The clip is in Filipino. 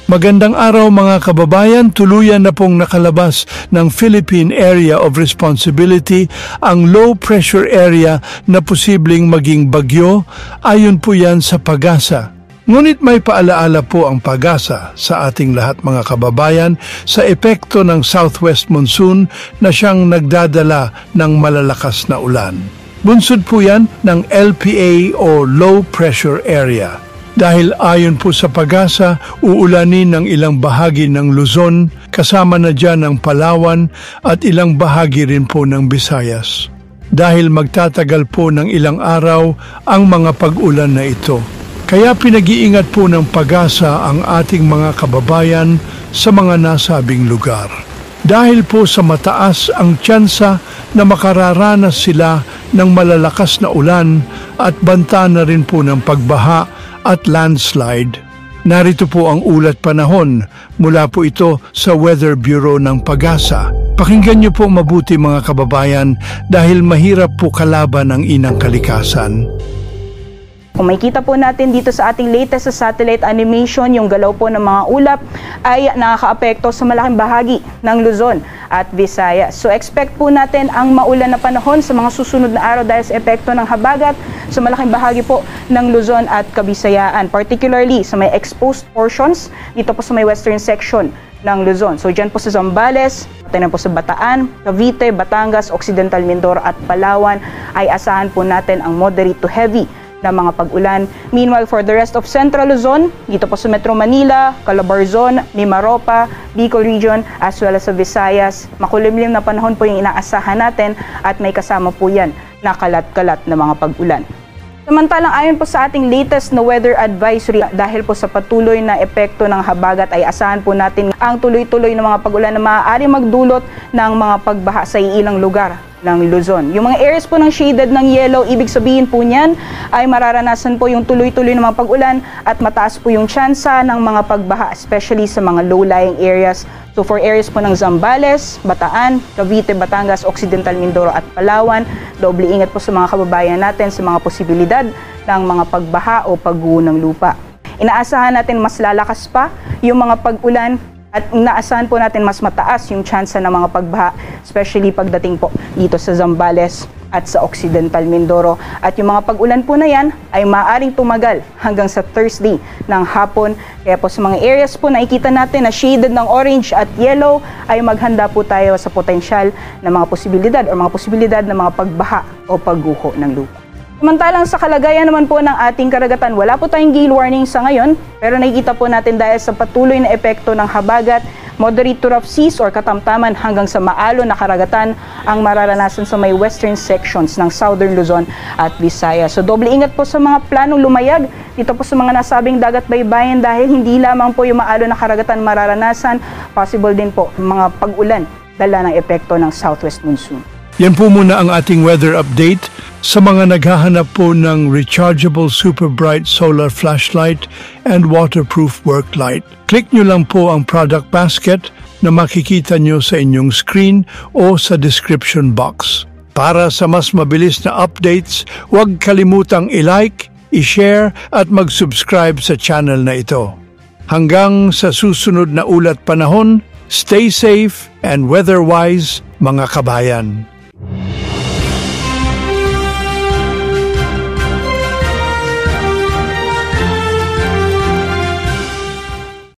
Magandang araw mga kababayan, tuluyan na pong nakalabas ng Philippine Area of Responsibility ang low pressure area na posibleng maging bagyo, ayon po yan sa PAGASA. Ngunit may paalaala po ang PAGASA sa ating lahat mga kababayan sa epekto ng southwest monsoon na siyang nagdadala ng malalakas na ulan. Bunsod po yan ng LPA o low pressure area. Dahil ayon po sa PAGASA, uulanin ng ilang bahagi ng Luzon, kasama na dyan ang Palawan at ilang bahagi rin po ng Visayas. Dahil magtatagal po ng ilang araw ang mga pag-ulan na ito. Kaya pinag-iingat po ng PAGASA ang ating mga kababayan sa mga nasabing lugar. Dahil po sa mataas ang tsansa na makararanas sila ng malalakas na ulan at banta na rin po ng pagbaha at landslide. Narito po ang ulat panahon mula po ito sa Weather Bureau ng PAGASA. Pakinggan niyo po mabuti mga kababayan dahil mahirap po kalaban ang inang kalikasan. Kung makikita po natin dito sa ating latest sa satellite animation, yung galaw po ng mga ulap ay nakakaapekto sa malaking bahagi ng Luzon at Visayas. So expect po natin ang maulan na panahon sa mga susunod na araw dahil sa epekto ng habagat sa malaking bahagi po ng Luzon at Kabisayaan, particularly sa may exposed portions dito po sa may western section ng Luzon. So dyan po sa Zambales, tayo po sa Bataan, Cavite, Batangas, Occidental Mindoro at Palawan ay asahan po natin ang moderate to heavy na mga pag-ulan. Meanwhile, for the rest of Central Luzon, dito po sa Metro Manila, Calabarzon, Mimaropa, Bicol Region, as well as sa Visayas, makulimlim na panahon po yung inaasahan natin at may kasama po yan na kalat-kalat na mga pag-ulan. Samantalang ayon po sa ating latest na weather advisory, dahil po sa patuloy na epekto ng habagat ay asahan po natin ang tuloy-tuloy na mga pag-ulan na maaari magdulot ng mga pagbaha sa ilang lugar ng Luzon. Yung mga areas po ng shaded ng yellow, ibig sabihin po niyan ay mararanasan po yung tuloy-tuloy ng mga pag-ulan at mataas po yung tsansa ng mga pagbaha, especially sa mga low-lying areas. So for areas po ng Zambales, Bataan, Cavite, Batangas, Occidental Mindoro at Palawan, doble ingat po sa mga kababayan natin sa mga posibilidad ng mga pagbaha o pagguho ng lupa. Inaasahan natin mas lalakas pa yung mga pag-ulan at inaasahan po natin mas mataas yung tsansa ng mga pagbaha, especially pagdating po dito sa Zambales at sa Occidental Mindoro. At yung mga pag-ulan po na yan ay maaaring tumagal hanggang sa Thursday ng hapon. Kaya po sa mga areas po na nakikita natin na shaded ng orange at yellow ay maghanda po tayo sa potensyal na mga posibilidad o mga posibilidad na mga pagbaha o pagguho ng lupa. Samantalang sa kalagayan naman po ng ating karagatan, wala po tayong gale warning sa ngayon, pero nakikita po natin dahil sa patuloy na epekto ng habagat, moderate to rough seas or katamtaman hanggang sa maalon na karagatan ang mararanasan sa may western sections ng Southern Luzon at Visayas. So doble ingat po sa mga planong lumayag dito po sa mga nasabing dagat baybayin dahil hindi lamang po yung maalon na karagatan mararanasan, possible din po mga pag-ulan dala ng epekto ng southwest monsoon. Yan po muna ang ating weather update. Sa mga naghahanap po ng rechargeable super bright solar flashlight and waterproof work light, click nyo lang po ang product basket na makikita nyo sa inyong screen o sa description box. Para sa mas mabilis na updates, huwag kalimutang i-like, i-share at mag-subscribe sa channel na ito. Hanggang sa susunod na ulat panahon, stay safe and weather-wise mga kabayan.